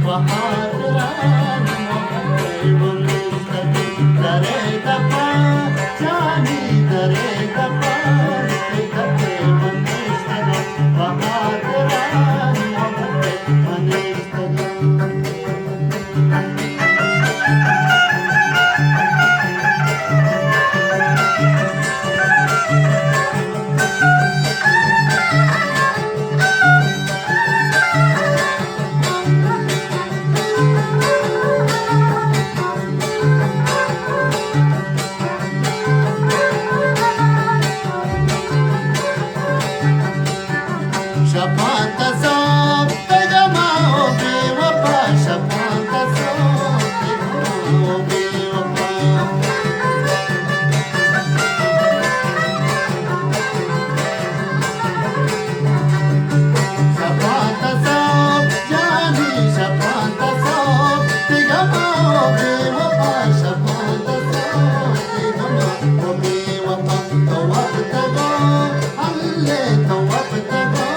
बहादुरान मोहब्बत दरे दफा जानी दरे दफा कते मनिस्तग बहादुरान मोहब्बत मनिस्तग शफात सोब तजमाओ बेवफा शफात सोब तजमाओ बेवफा शफात सोब जानी शफात सोब तजमाओ बेवफा शफात सोब तजमाओ बेवफा तवब तगो अल्ले तवब तगो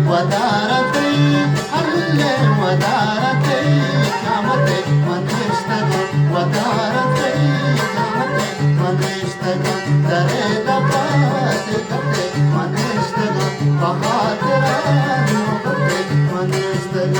वदारते अल्ले वदारते कामते मनिस्तग वदारते कामते मनिस्तग दरे दफाते कते मनिस्तग बहादुरान मोहब्बत मनिस्तग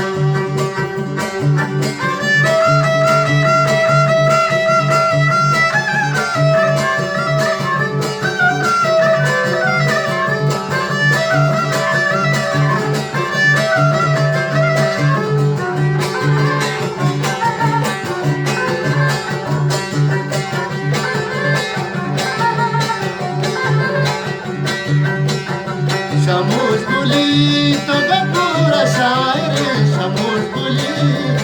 शमूस गुली तो गपूर शायर शमूस गुली